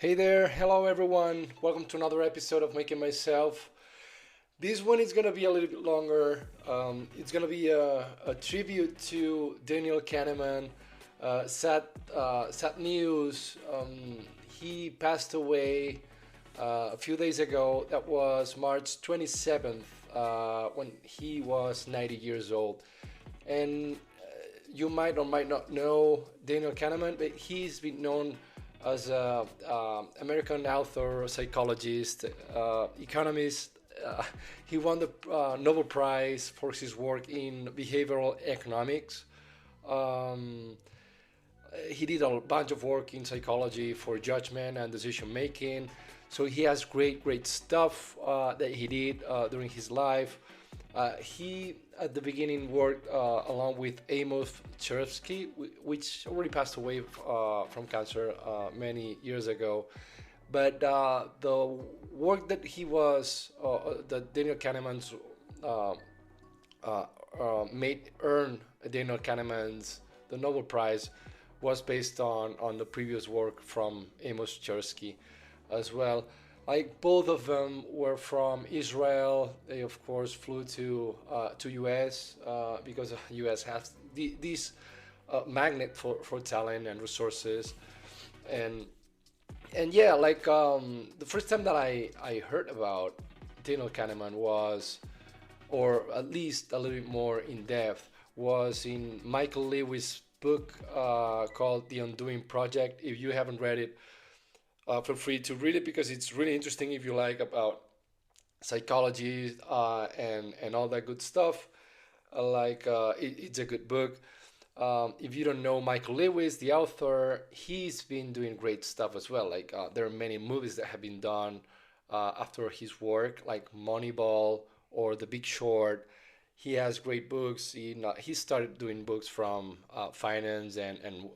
Hey there, hello everyone. Welcome to another episode of Making Myself. This one is gonna be a little bit longer. It's gonna be a tribute to Daniel Kahneman. Sad news. He passed away a few days ago. That was March 27th, when he was 90 years old. And you might or might not know Daniel Kahneman, but he's been known as an American author, psychologist, economist. He won the Nobel Prize for his work in behavioral economics. Um, he did a bunch of work in psychology for judgment and decision making. So he has great stuff that he did during his life. He at the beginning worked along with Amos Tversky, which already passed away from cancer many years ago. But the work that that Daniel Kahneman's uh, made earn Daniel Kahneman's the Nobel Prize was based on the previous work from Amos Tversky as well. Like both of them were from Israel. They of course flew to US because US has this magnet for talent and resources, and yeah, like the first time that I heard about Daniel Kahneman was, or at least a little bit more in depth, was in Michael Lewis' book called The Undoing Project. If you haven't read it, feel free to read it because it's really interesting if you like about psychology and all that good stuff. It's a good book. If you don't know Michael Lewis, the author, he's been doing great stuff as well. There are many movies that have been done after his work, like Moneyball or The Big Short. He has great books. He started doing books from finance and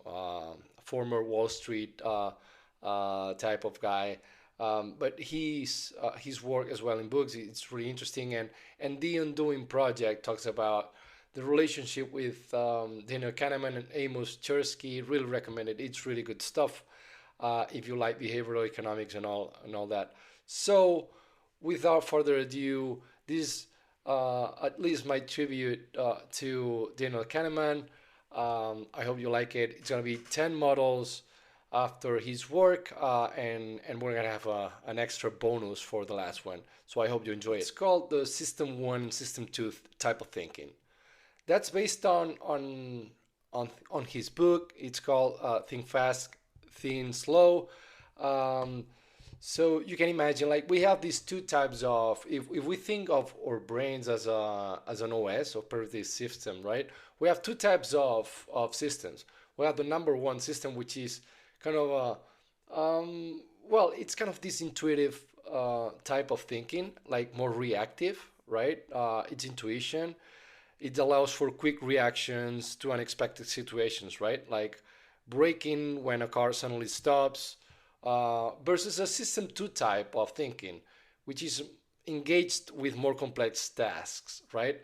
former Wall Street type of guy. But his work as well in books, it's really interesting. And the Undoing Project talks about the relationship with Daniel Kahneman and Amos Tversky. Really recommend it. It's really good stuff if you like behavioral economics and all that. So, without further ado, this at least my tribute to Daniel Kahneman. I hope you like it. It's gonna be 10 models after his work, and we're gonna have an extra bonus for the last one. So I hope you enjoy it. It's called the System One, System Two type of thinking. That's based on his book. It's called Think Fast, Think Slow. Um, so you can imagine, like we have these two types of. If we think of our brains as an OS, operating system, right? We have two types of systems. We have the number one system, which is kind of well, it's kind of this intuitive type of thinking, like more reactive, right? It's intuition. It allows for quick reactions to unexpected situations, right? Like braking when a car suddenly stops, versus a system two type of thinking, which is engaged with more complex tasks, right?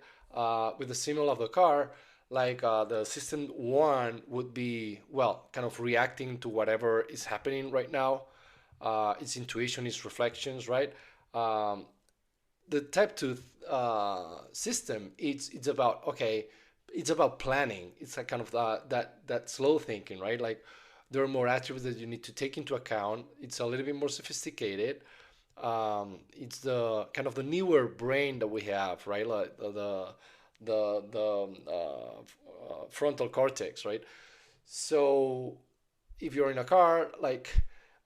With the symbol of the car, the system one would be, well, kind of reacting to whatever is happening right now. Its intuition, its reflections, right? Um, the type 2 system, it's about, okay, it's about planning. It's a kind of that slow thinking, right? Like there are more attributes that you need to take into account. It's a little bit more sophisticated. It's the kind of the newer brain that we have, right? Like the frontal cortex, right? So if you're in a car, like,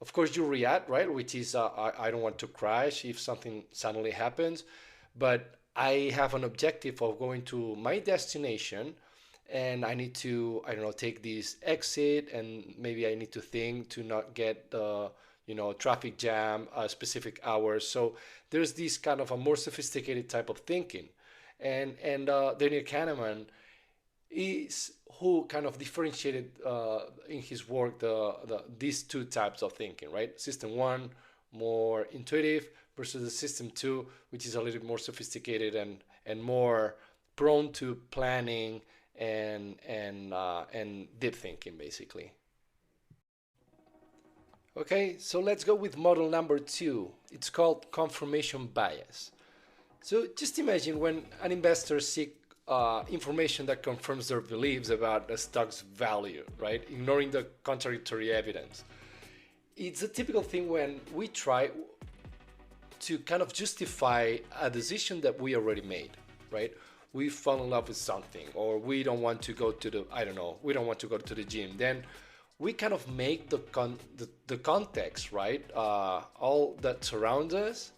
of course you react, right? Which is, I don't want to crash if something suddenly happens, but I have an objective of going to my destination, and I need to, I don't know, take this exit, and maybe I need to think to not get the, traffic jam specific hours. So there's this kind of a more sophisticated type of thinking, and Daniel Kahneman is who kind of differentiated in his work these two types of thinking, right? System one, more intuitive, versus the system two, which is a little bit more sophisticated and more prone to planning and deep thinking, basically. Okay, so let's go with model number two. It's called confirmation bias. So just imagine when an investor seeks information that confirms their beliefs about a stock's value, right? Ignoring the contradictory evidence. It's a typical thing when we try to kind of justify a decision that we already made, right? We fall in love with something, or we don't want to go to the, I don't know, we don't want to go to the gym. Then we kind of make the context, right? All that surrounds us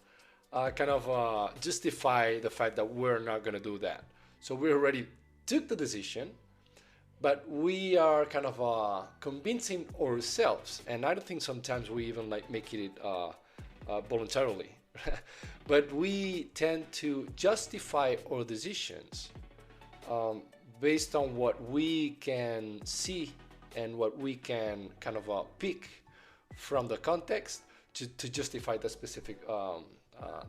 kind of justify the fact that we're not going to do that. So we already took the decision, but we are kind of convincing ourselves, and I don't think sometimes we even like making it voluntarily. But we tend to justify our decisions based on what we can see and what we can kind of pick from the context to justify the specific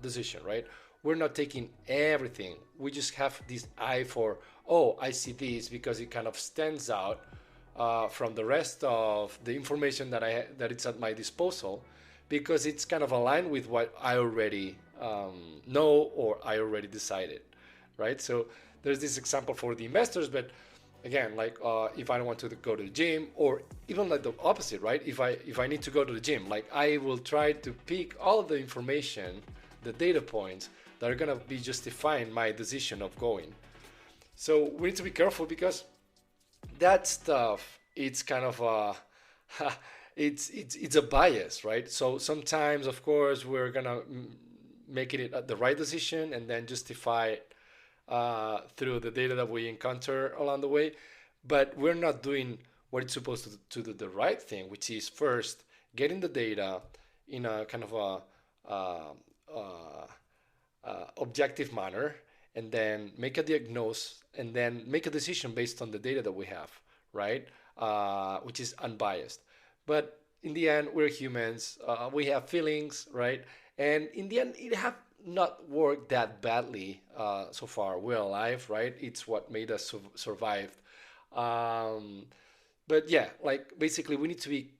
decision, right? We're not taking everything. We just have this eye for, oh, I see this because it kind of stands out from the rest of the information that it's at my disposal, because it's kind of aligned with what I already know or I already decided, right? So there's this example for the investors, but again, like if I don't want to go to the gym, or even like the opposite, right? If I need to go to the gym, like I will try to pick all of the information, the data points that are gonna be justifying my decision of going. So we need to be careful because that stuff, it's kind of it's a bias, right? So sometimes, of course, we're gonna make it the right decision and then justify it through the data that we encounter along the way, but we're not doing what it's supposed to do the right thing, which is first getting the data in a kind of objective manner, and then make a diagnosis, and then make a decision based on the data that we have, right? Which is unbiased. But in the end, we're humans. We have feelings, right? And in the end, it have not worked that badly so far. We're alive, right? It's what made us survive. Um, but yeah, like basically, we need to be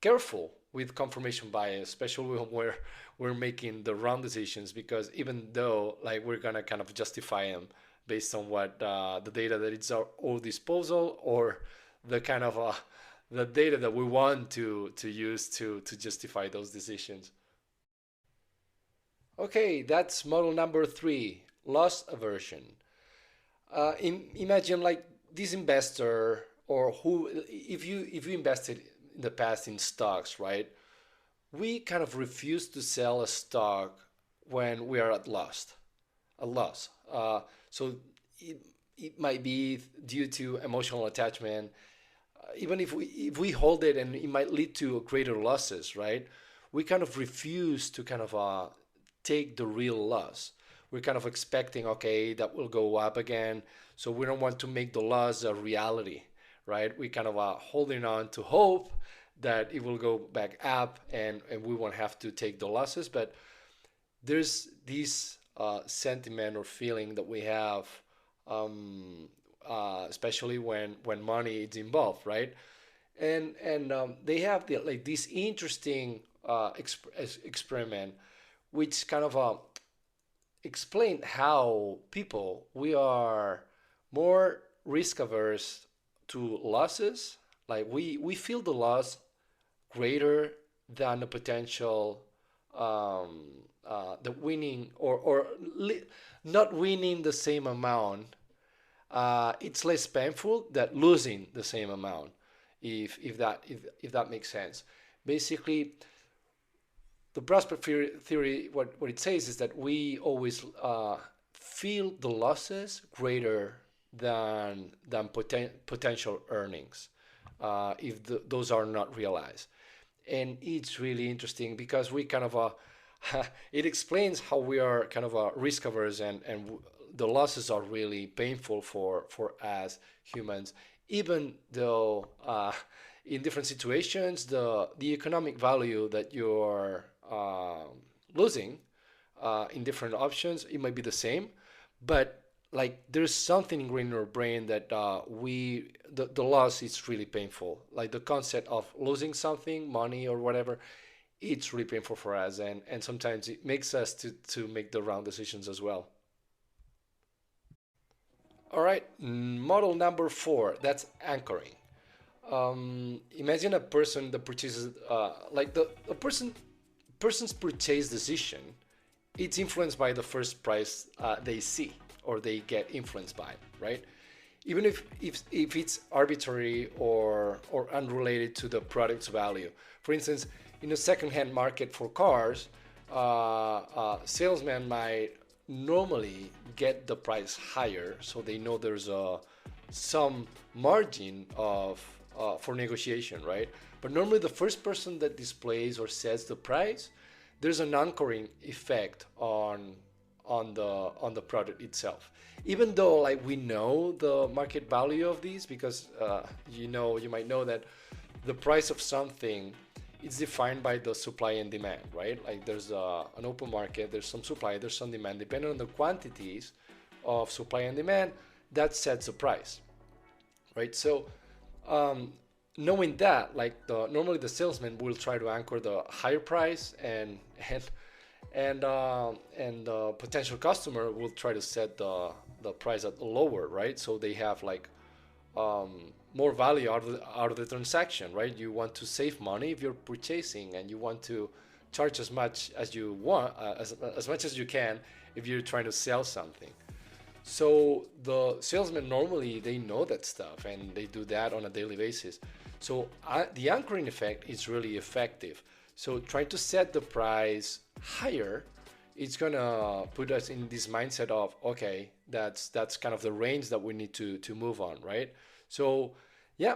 careful with confirmation bias, especially when we're making the wrong decisions, because even though like we're gonna kind of justify them based on what the data that it's our disposal, or the kind of the data that we want to use to justify those decisions. Okay, that's model number three, loss aversion. Imagine like this investor, or who, if you invested in the past in stocks, right? We kind of refuse to sell a stock when we are at loss, a loss. So it, it might be due to emotional attachment. Even if we hold it and it might lead to greater losses, right? We kind of refuse to kind of take the real loss. We're kind of expecting, okay, that will go up again. So we don't want to make the loss a reality, right? We kind of holding on to hope that it will go back up, and we won't have to take the losses. But there's this sentiment or feeling that we have, especially when money is involved, right? And they have like this interesting experiment, which kind of explain how people, we are more risk averse to losses. Like we feel the loss greater than the potential, the winning, or not winning the same amount. It's less painful than losing the same amount, if that makes sense. Basically, the prospect theory, what it says is that we always feel the losses greater than potential earnings, if those are not realized. And it's really interesting because we kind of it explains how we are kind of risk averse, and the losses are really painful for us humans, even though in different situations the economic value that you're losing in different options, it might be the same, but like there's something ingrained in our brain that the loss is really painful. Like the concept of losing something, money or whatever, it's really painful for us, and sometimes it makes us to make the wrong decisions as well. All right, model number four, that's anchoring. Imagine a person that purchases, like the person's purchase decision, it's influenced by the first price they see or they get influenced by, right? Even if it's arbitrary or unrelated to the product's value. For instance, in a second-hand market for cars, salesmen might normally get the price higher, so they know there's some margin of for negotiation, right? But normally the first person that displays or sets the price, there's an anchoring effect on the product itself. Even though like we know the market value of these, because you might know that the price of something is defined by the supply and demand, right? Like there's an open market, there's some supply, there's some demand. Depending on the quantities of supply and demand, that sets the price, right? So knowing that, like normally the salesman will try to anchor the higher price, and the potential customer will try to set the price at lower, right? So they have like more value out of the transaction, right? You want to save money if you're purchasing, and you want to charge as much as you want, as much as you can if you're trying to sell something. So the salesmen normally they know that stuff and they do that on a daily basis. So the anchoring effect is really effective. So trying to set the price higher, it's gonna put us in this mindset of okay, that's kind of the range that we need to move on, right? So yeah,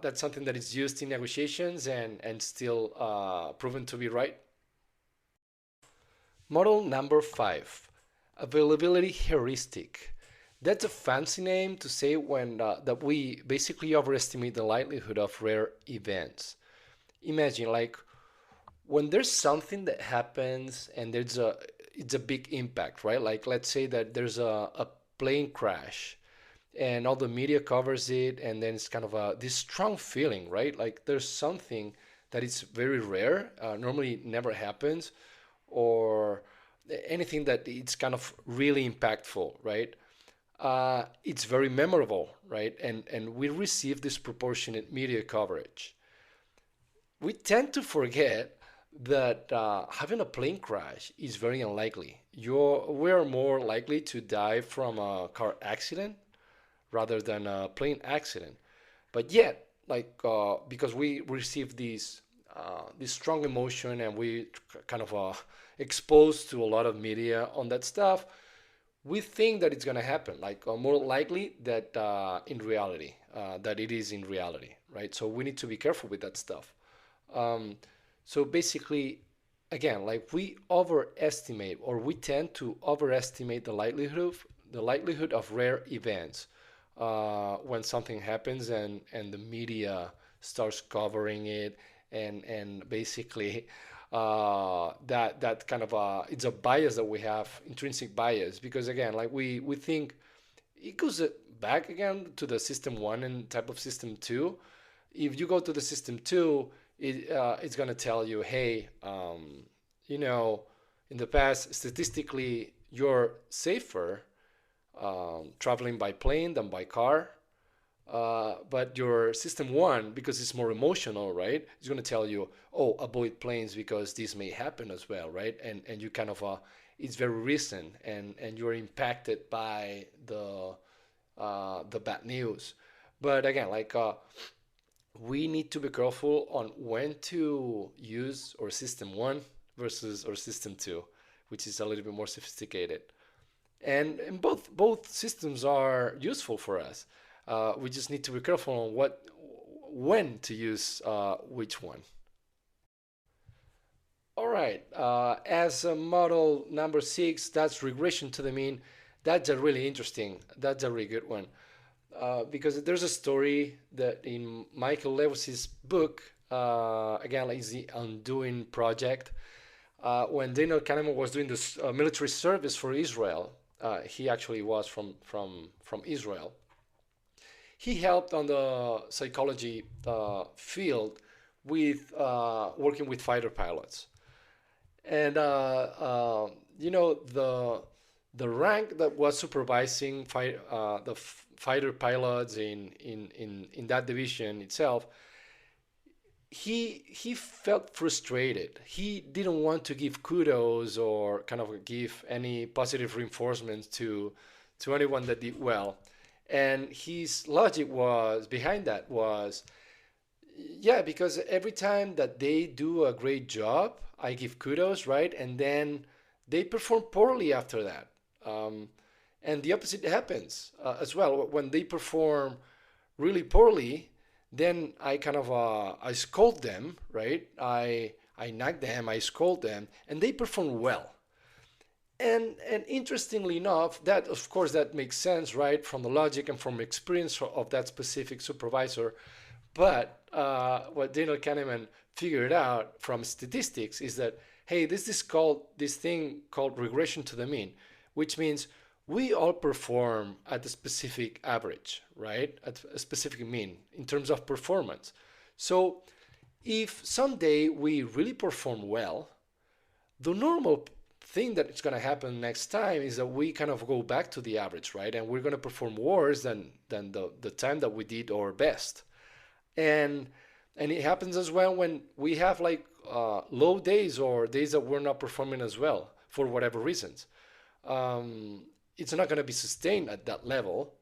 that's something that is used in negotiations and still proven to be right. Model number five, availability heuristic. That's a fancy name to say when that we basically overestimate the likelihood of rare events. Imagine like when there's something that happens and it's a big impact, right? Like let's say that there's a plane crash and all the media covers it, and then it's kind of this strong feeling, right? Like there's something that is very rare, normally never happens, or anything that it's kind of really impactful, right? It's very memorable, right? And we receive disproportionate media coverage. We tend to forget that having a plane crash is very unlikely. We're more likely to die from a car accident rather than a plane accident. But yet, like because we receive this strong emotion and we kind of exposed to a lot of media on that stuff, we think that it's going to happen, like more likely that in reality, that it is in reality, right? So we need to be careful with that stuff. Um, so basically, again, like we overestimate or we tend to overestimate the likelihood of rare events when something happens and the media starts covering it, and basically that kind of it's a bias that we have, intrinsic bias, because again, like we think it goes back again to the system one and type of system two. If you go to the system two, it's going to tell you, hey, you know, in the past, statistically, you're safer traveling by plane than by car. But your system one, because it's more emotional, right? It's going to tell you, oh, avoid planes because this may happen as well, right? And you kind of it's very recent, and you're impacted by the bad news. But again, like we need to be careful on when to use our system one versus our system two, which is a little bit more sophisticated. And both systems are useful for us. We just need to be careful on when to use which one. All right. As a model number six, that's regression to the mean. That's a really interesting. That's a really good one. Because there's a story that in Michael Lewis's book, again, like the Undoing Project, when Daniel Kahneman was doing this military service for Israel, he actually was from Israel. He helped on the psychology field with working with fighter pilots. And the rank that was supervising fighter pilots in that division itself, he felt frustrated. He didn't want to give kudos or kind of give any positive reinforcements to anyone that did well. And his logic was behind that was, yeah, because every time that they do a great job, I give kudos, right? And then they perform poorly after that. Um, and the opposite happens as well. When they perform really poorly, then I kind of I scold them, right? I nag them, I scold them, and they perform well. And interestingly enough, that of course that makes sense, right, from the logic and from experience of that specific supervisor. But what Daniel Kahneman figured out from statistics is that, hey, this thing called regression to the mean, which means we all perform at a specific average, right? At a specific mean in terms of performance. So if someday we really perform well, the normal thing that is going to happen next time is that we kind of go back to the average, right? And we're going to perform worse than the time that we did our best. And it happens as well when we have like low days or days that we're not performing as well for whatever reasons. It's not going to be sustained at that level.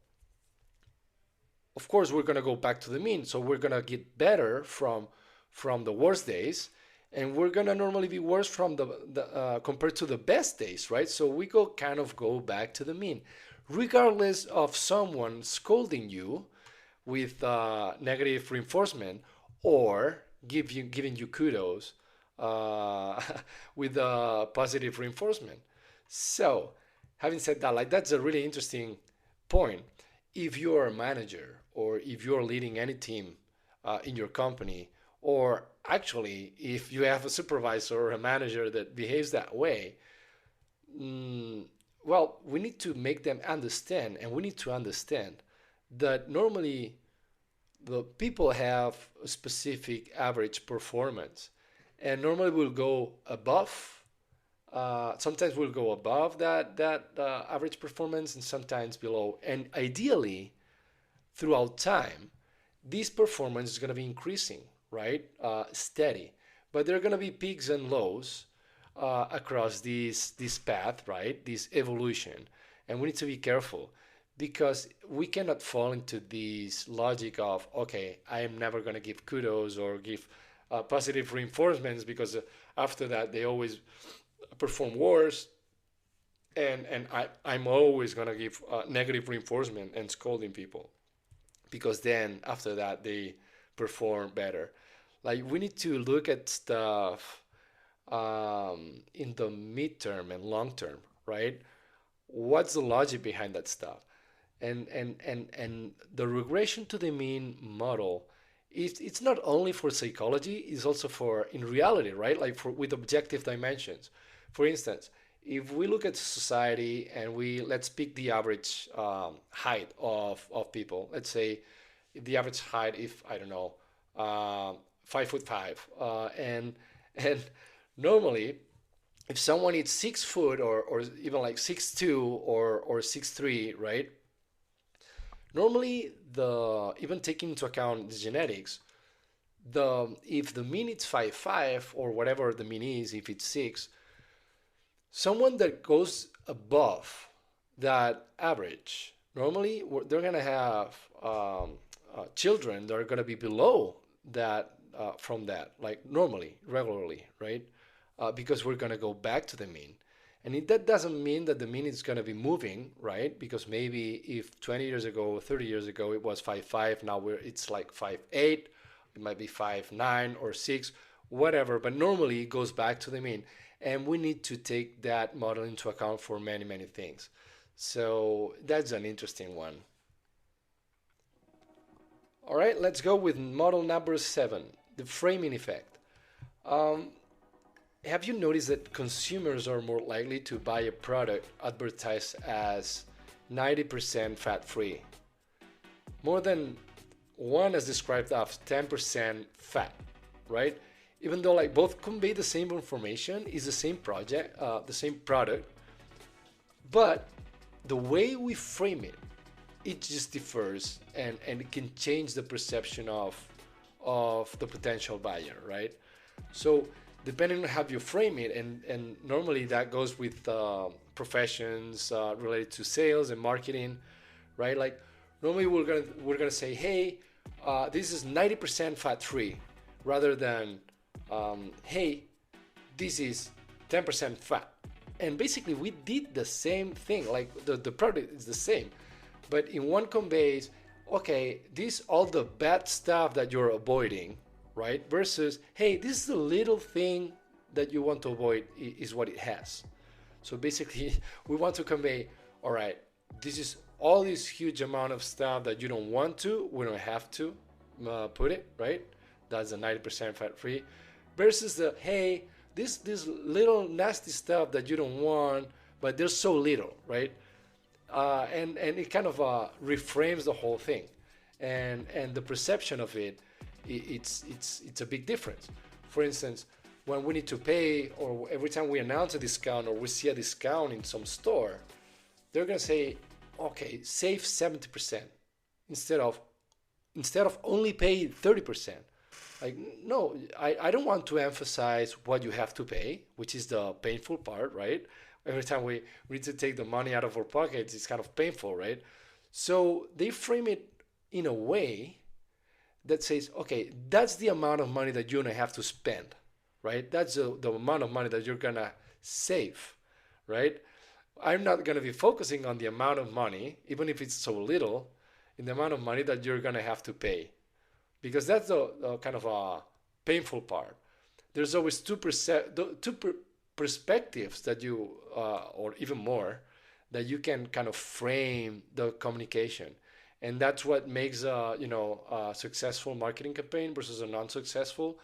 Of course, we're going to go back to the mean, so we're going to get better from the worst days, and we're going to normally be worse from the compared to the best days, right? So we go back to the mean, regardless of someone scolding you with negative reinforcement or giving you kudos uh, with positive reinforcement. So, having said that, like that's a really interesting point. If you're a manager or if you're leading any team in your company, or actually if you have a supervisor or a manager that behaves that way, mm, well, we need to make them understand, and we need to understand that normally the people have a specific average performance, and normally we'll go above. Sometimes we'll go above that average performance, and sometimes below. And ideally, throughout time, this performance is going to be increasing, right? Steady, but there are going to be peaks and lows across this path, right? This evolution, and we need to be careful because we cannot fall into this logic of, okay, I am never going to give kudos or give positive reinforcements because after that they always perform worse, and I'm always going to give negative reinforcement and scolding people because then after that they perform better. Like we need to look at stuff in the midterm and long term, right? What's the logic behind that stuff? And the regression to the mean model, it's not only for psychology, it's also for in reality, right? Like for with objective dimensions. For instance, if we look at society and let's pick the average height of people. Let's say the average height, if I don't know, 5'5", and normally if someone is 6 foot or even like 6'2" or 6'3", right? Normally, the even taking into account the genetics, the if the mean is 5'5" or whatever the mean is, if it's 6, someone that goes above that average, normally they're gonna have children that are gonna be below that from that, like normally, regularly, right? Because we're gonna go back to the mean. And that doesn't mean that the mean is going to be moving, right? Because maybe if 20 years ago, 30 years ago, it was 5'5", now it's like 5'8", it might be 5'9" or 6, whatever. But normally it goes back to the mean. And we need to take that model into account for many, many things. So that's an interesting one. All right, let's go with model number 7, the framing effect. Um, have you noticed that consumers are more likely to buy a product advertised as 90% fat free, more than one as described as 10% fat, right? Even though like both convey the same information, is the same project, the same product, but the way we frame it, it just differs, and it can change the perception of the potential buyer, right? So depending on how you frame it, and normally that goes with professions related to sales and marketing, right? Like normally we're gonna say, hey, this is 90% fat free, rather than hey, this is 10% fat. And basically we did the same thing, like the product is the same, but in one conveys, okay, this all the bad stuff that you're avoiding, right? Versus, hey, this is the little thing that you want to avoid is what it has. So basically, we want to convey, all right, this is all this huge amount of stuff that you don't want to, we don't have to put it, right? That's the 90% fat free. Versus the, hey, this little nasty stuff that you don't want, but there's so little, right? And it kind of reframes the whole thing, and the perception of it, it's a big difference. For instance, when we need to pay, or every time we announce a discount or we see a discount in some store, they're gonna say, okay, save 70% instead of only pay 30%. Like, no, I don't want to emphasize what you have to pay, which is the painful part, right? Every time we need to take the money out of our pockets, it's kind of painful, right? So they frame it in a way that says, okay, that's the amount of money that you're gonna have to spend, right? That's the amount of money that you're gonna save, right? I'm not gonna be focusing on the amount of money, even if it's so little, in the amount of money that you're gonna have to pay, because that's the kind of a painful part. There's always perspectives that you, or even more, that you can kind of frame the communication, and that's what makes a successful marketing campaign versus a non-successful.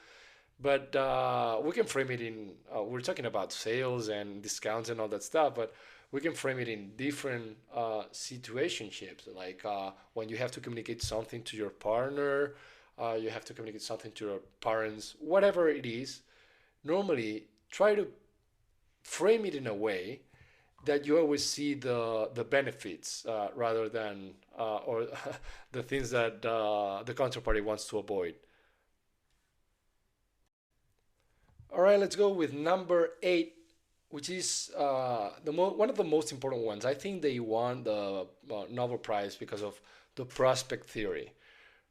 But we can frame it in. We're talking about sales and discounts and all that stuff, but we can frame it in different situationships, like when you have to communicate something to your partner, you have to communicate something to your parents, whatever it is. Normally, try to frame it in a way that you always see the benefits rather than or the things that the counterparty wants to avoid. All right, let's go with number 8, which is one of the most important ones. I think they won the Nobel Prize because of the prospect theory,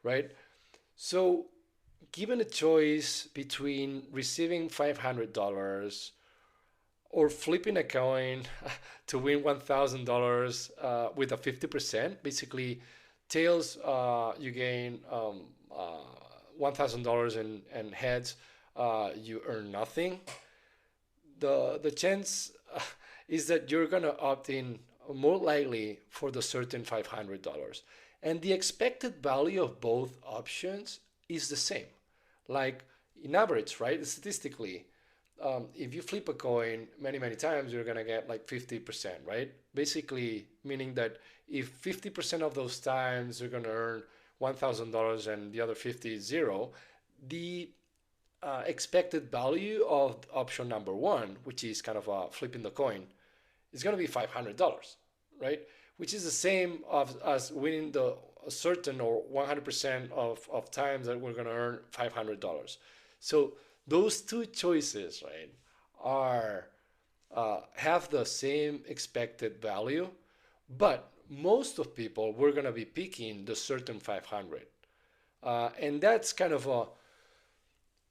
right? So, given a choice between receiving $500 or flipping a coin to win $1,000 with a 50%, basically, tails you gain $1,000, and heads you earn nothing. The chance is that you're gonna opt in more likely for the certain $500, and the expected value of both options is the same. Like in average, right? Statistically, if you flip a coin many times, you're gonna get like 50%, right? Basically, meaning that if 50% of those times you're gonna earn $1,000 and the other 50 is zero, the expected value of option number one, which is kind of flipping the coin, is going to be $500, right? Which is the same as winning the certain or 100% of times that we're going to earn $500. So those two choices, right, are have the same expected value, but most of people we're going to be picking the certain 500, and that's kind of a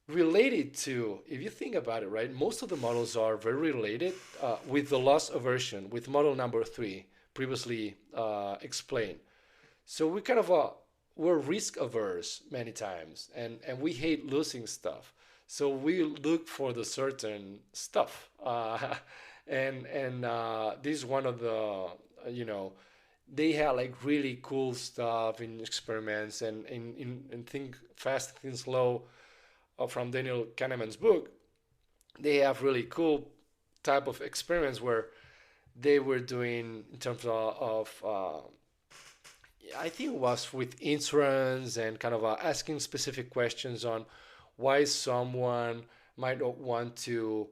related to, if you think about it, right, most of the models are very related with the loss aversion, with model number 3 previously explained. So we kind of we're risk averse many times, and we hate losing stuff, so we look for the certain stuff, and this is one of the they have like really cool stuff in experiments, and in think fast think slow, from Daniel Kahneman's book, they have really cool type of experiments where they were doing in terms of I think it was with insurance and kind of asking specific questions on why someone might not want to,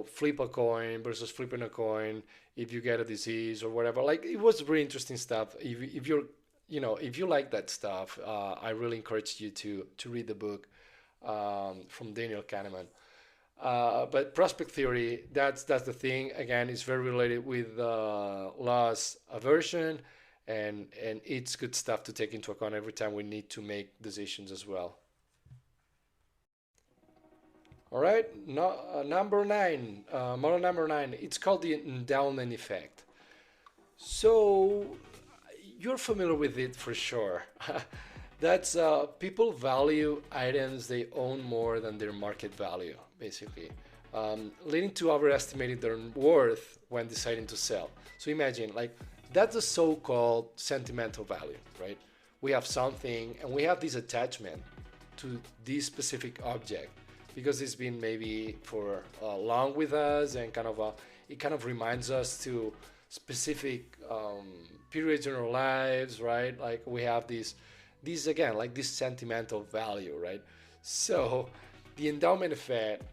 flip a coin versus flipping a coin if you get a disease or whatever. Like it was really interesting stuff. If you're, if you like that stuff, I really encourage you to read the book from Daniel Kahneman. But prospect theory, that's the thing. Again, it's very related with loss aversion, and it's good stuff to take into account every time we need to make decisions as well. All right, no, number nine, model number nine. It's called the endowment effect. So you're familiar with it for sure. That's people value items they own more than their market value, basically, leading to overestimating their worth when deciding to sell. So imagine, like, that's the so-called sentimental value, right? We have something and we have this attachment to this specific object because it's been maybe for long with us and it kind of reminds us to specific periods in our lives, right? Like we have this again, like this sentimental value, right? So the endowment effect,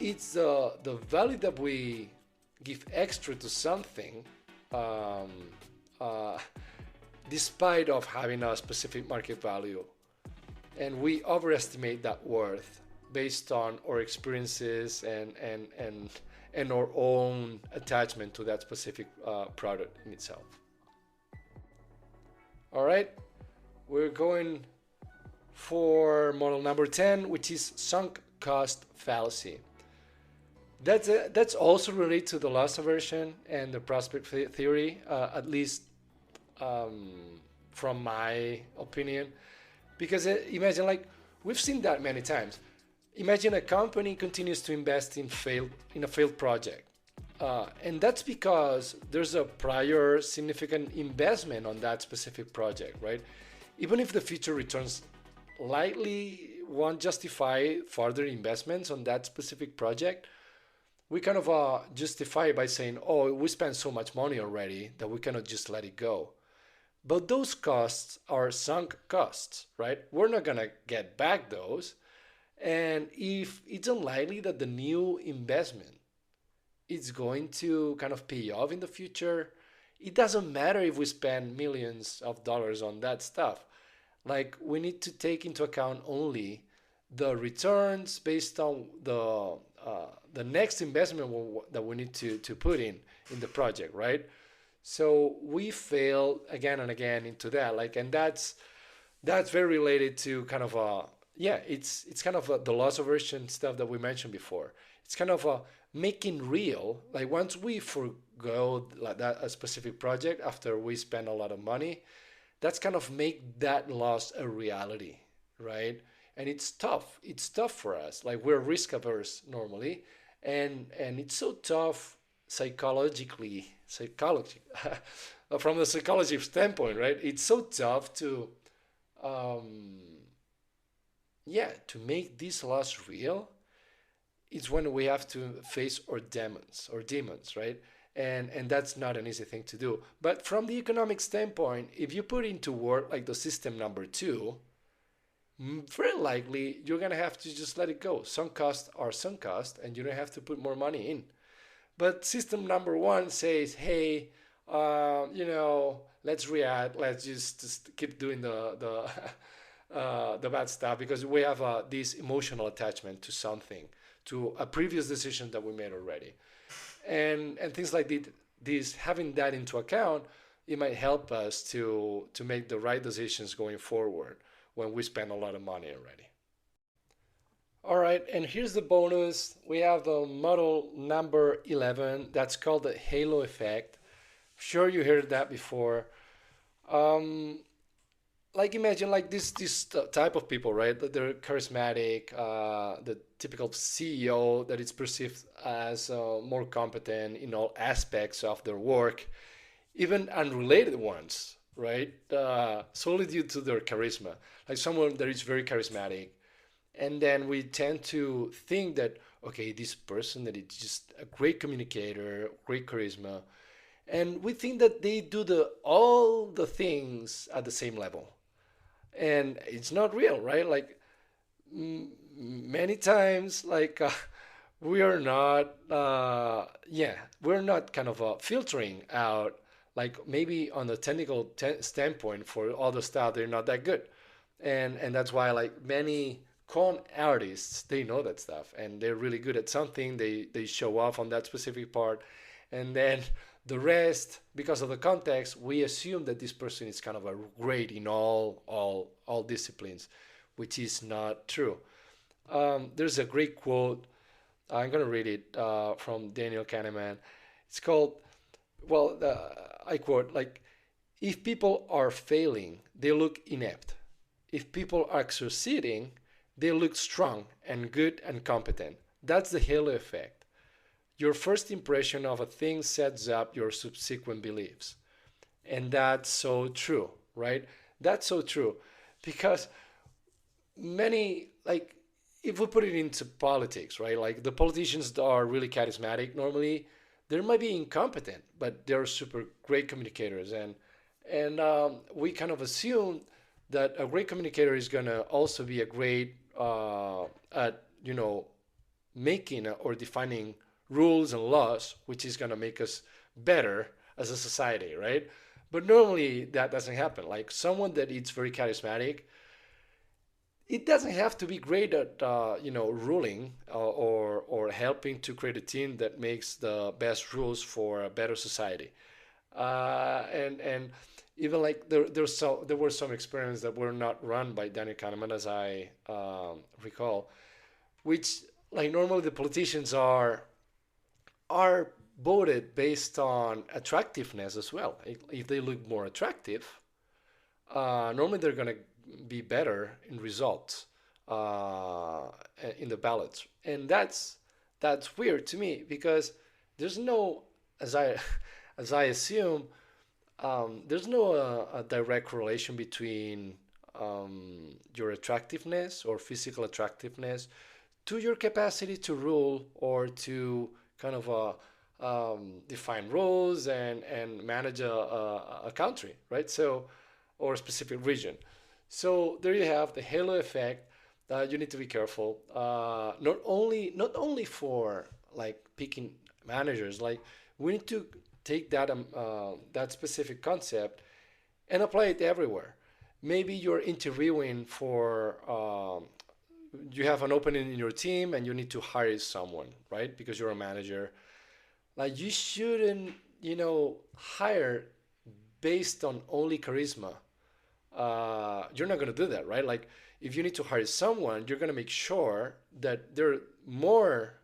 it's the value that we give extra to something, um, uh, despite of having a specific market value, and we overestimate that worth based on our experiences and our own attachment to that specific product in itself. All right, we're going for model number 10, which is sunk cost fallacy. That's also related to the loss aversion and the prospect theory, at least um, from my opinion. Because imagine, like, we've seen that many times. Imagine a company continues to invest in a failed project. And that's because there's a prior significant investment on that specific project, right? Even if the future returns likely won't justify further investments on that specific project, we kind of justify it by saying, oh, we spent so much money already that we cannot just let it go. But those costs are sunk costs, right? We're not going to get back those. And if it's unlikely that the new investment is going to kind of pay off in the future, it doesn't matter if we spend millions of dollars on that stuff. Like we need to take into account only the returns based on the next investment that we need to put in the project, right? So we fail again and again into that, like, and that's very related to kind of yeah, it's kind of the loss aversion stuff that we mentioned before. It's kind of making real, like once we forgo like that a specific project after we spend a lot of money, that's kind of make that loss a reality, right? And it's tough. It's tough for us. Like we're risk averse normally, and it's so tough psychology from the psychology standpoint, right? It's so tough to um, yeah, to make this loss real. It's when we have to face our demons, right? And that's not an easy thing to do. But from the economic standpoint, if you put into work like the system number two, very likely you're gonna have to just let it go. Some costs are sunk cost, and you don't have to put more money in. But system number one says, hey, let's react. Let's just keep doing the bad stuff because we have this emotional attachment to something, to a previous decision that we made already, and things like this. Having that into account, it might help us to make the right decisions going forward when we spend a lot of money already. All right, and here's the bonus. We have the model number 11 that's called the halo effect. Sure, you heard that before. Um, like imagine like this type of people, right? That they're charismatic, the typical CEO that is perceived as more competent in all aspects of their work, even unrelated ones, right? Solely due to their charisma, like someone that is very charismatic, and then we tend to think that, okay, this person that is just a great communicator, great charisma, and we think that they do the all the things at the same level, and it's not real, right? Like many times, like we are not, we're not kind of filtering out, like maybe on the technical standpoint for all the stuff they're not that good, and that's why like many con artists they know that stuff and they're really good at something. They show off on that specific part, and then the rest, because of the context, we assume that this person is kind of a great in all disciplines, which is not true. There's a great quote. I'm gonna read it from Daniel Kahneman. It's called, well, I quote, like, if people are failing, they look inept. If people are succeeding, they look strong and good and competent. That's the halo effect. Your first impression of a thing sets up your subsequent beliefs. And that's so true, right? That's so true. Because many, like, if we put it into politics, right? Like the politicians that are really charismatic normally, they might be incompetent, but they're super great communicators. And we kind of assume that a great communicator is gonna also be a great at making or defining rules and laws, which is gonna make us better as a society, right? But normally that doesn't happen. Like someone that is very charismatic, it doesn't have to be great at ruling or helping to create a team that makes the best rules for a better society. And even like there were some experiments that were not run by Daniel Kahneman, as I recall, which like normally the politicians are voted based on attractiveness as well. If they look more attractive, normally they're gonna be better in results in the ballots, and that's weird to me because there's no, as I as I assume, there's no a direct correlation between your attractiveness or physical attractiveness to your capacity to rule or to kind of define rules and manage a country, right? So, or a specific region. So there you have the halo effect. You need to be careful. Not only for like picking managers. Like we need to take that specific concept and apply it everywhere. Maybe you're interviewing for you have an opening in your team and you need to hire someone, right? Because you're a manager. Like you shouldn't, hire based on only charisma. You're not going to do that, right? Like if you need to hire someone, you're going to make sure that there are more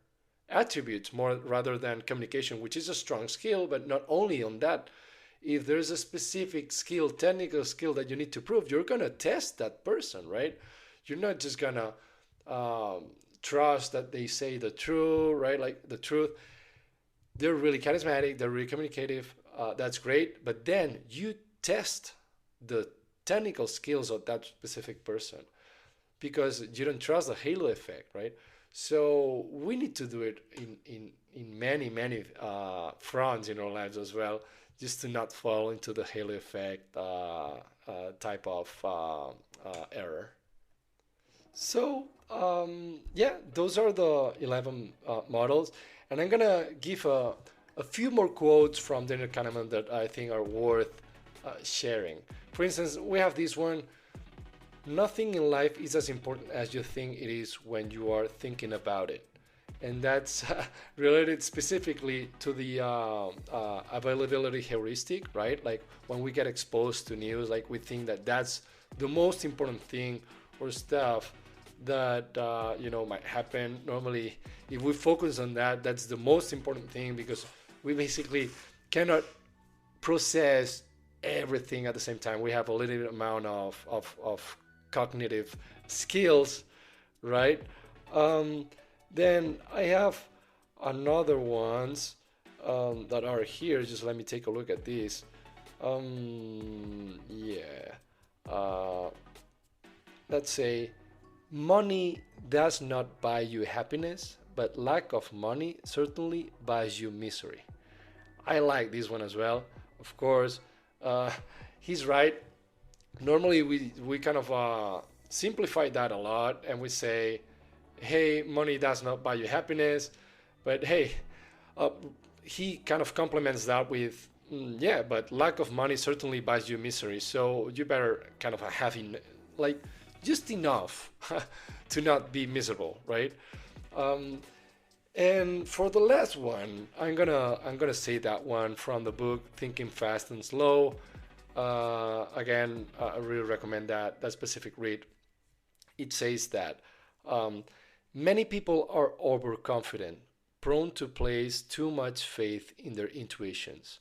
attributes, more rather than communication, which is a strong skill, but not only on that. If there's a specific skill, technical skill that you need to prove, you're going to test that person, right? You're not just going to trust that they say the truth, right? Like the truth. They're really charismatic, they're really communicative. That's great. But then you test the technical skills of that specific person because you don't trust the halo effect, right? So we need to do it in many fronts in our lives as well, just to not fall into the halo effect type of error. So yeah, those are the 11 models, and I'm gonna give a few more quotes from Daniel Kahneman that I think are worth sharing. For instance, we have this one: nothing in life is as important as you think it is when you are thinking about it. And that's related specifically to the availability heuristic, right? Like when we get exposed to news, like we think that that's the most important thing or stuff that might happen. Normally, if we focus on that, that's the most important thing because we basically cannot process everything at the same time. We have a limited amount of cognitive skills, right? Then I have another ones that are here. Just let me take a look at these. Yeah. Let's say money does not buy you happiness, but lack of money certainly buys you misery. I like this one as well. Of course, uh, he's right. Normally, we kind of simplify that a lot and we say, hey, money does not buy you happiness. But hey, uh, he kind of complements that with, yeah, but lack of money certainly buys you misery. So you better kind of have like just enough to not be miserable, right? Um, and for the last one, I'm gonna say that one from the book Thinking Fast and Slow. Again, I really recommend that specific read. It says that um, many people are overconfident, prone to place too much faith in their intuitions.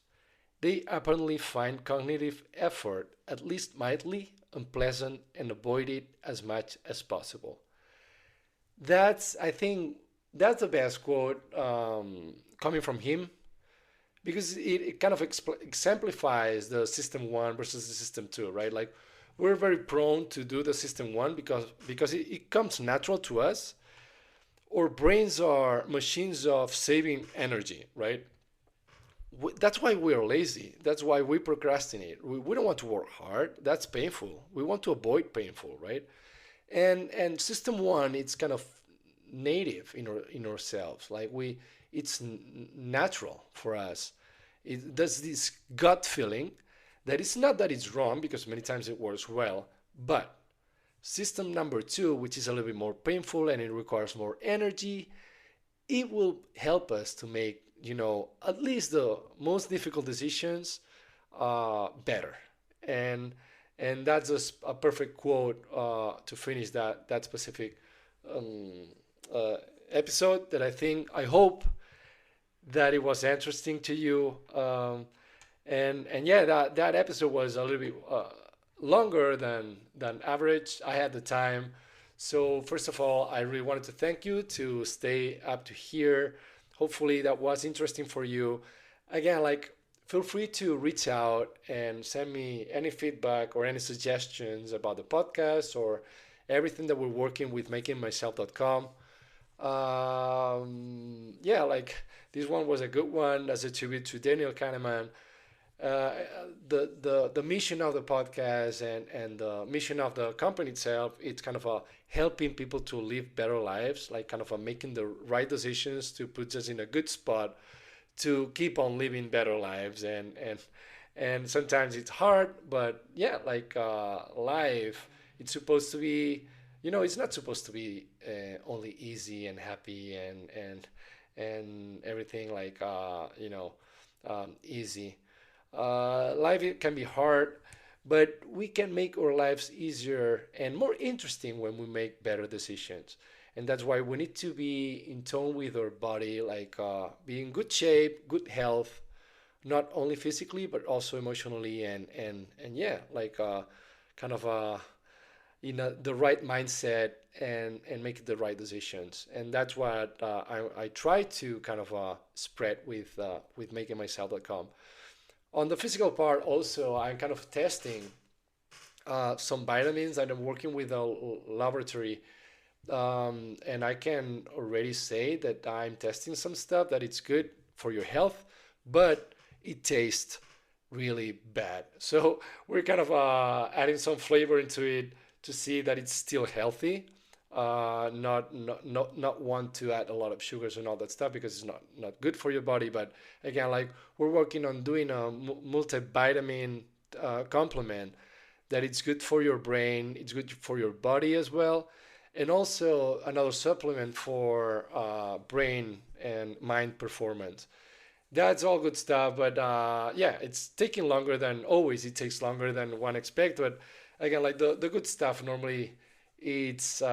They apparently find cognitive effort at least mildly unpleasant and avoid it as much as possible. I think, that's the best quote coming from him because it kind of exemplifies the system one versus the system two, right? Like we're very prone to do the system one because it comes natural to us. Our brains are machines of saving energy, right? That's why we're lazy. That's why we procrastinate. We don't want to work hard. That's painful. We want to avoid painful, right? And system one, it's kind of native in ourselves. Like it's natural for us. There's this gut feeling that it's not that it's wrong because many times it works well, but system number two, which is a little bit more painful and it requires more energy, it will help us to make, at least the most difficult decisions better. And that's a perfect quote to finish that specific um, uh, episode. That I hope that it was interesting to you. And yeah, that episode was a little bit longer than average. I had the time. So first of all, I really wanted to thank you to stay up to here. Hopefully that was interesting for you. Again, like feel free to reach out and send me any feedback or any suggestions about the podcast or everything that we're working with makingmyself.com. Yeah, like this one was a good one as a tribute to Daniel Kahneman. uh, the mission of the podcast and the mission of the company itself, it's kind of a helping people to live better lives, like kind of a making the right decisions to put us in a good spot to keep on living better lives. And sometimes it's hard, but yeah, like life, it's supposed to be, it's not supposed to be only easy and happy and everything like easy. Life can be hard, but we can make our lives easier and more interesting when we make better decisions. And that's why we need to be in tone with our body, like be in good shape, good health, not only physically but also emotionally, and yeah, like kind of the right mindset and make the right decisions. And that's what I try to kind of spread with makingmyself.com. On the physical part, also, I'm kind of testing some vitamins, and I'm working with a laboratory. And I can already say that I'm testing some stuff that it's good for your health, but it tastes really bad. So we're kind of adding some flavor into it to see that it's still healthy. Not want to add a lot of sugars and all that stuff because it's not good for your body. But again, like we're working on doing a multivitamin complement that it's good for your brain, it's good for your body as well, and also another supplement for brain and mind performance. That's all good stuff, but yeah, it's taking longer than always. It takes longer than one expect, but again, like the good stuff normally, it's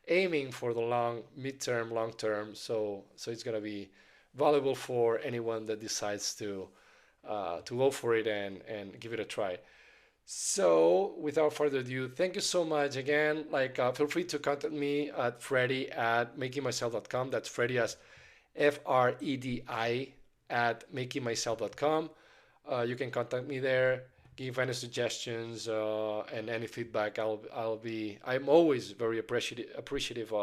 aiming for the midterm, long term. So it's gonna be valuable for anyone that decides to go for it and give it a try. So, without further ado, thank you so much again. Like, feel free to contact me at Freddy at makingmyself.com. That's Freddy as FREDI at makingmyself.com. You can contact me there, give any suggestions and any feedback. I'm always very appreciative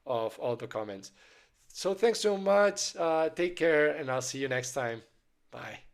of all the comments. So thanks so much. Take care, and I'll see you next time. Bye.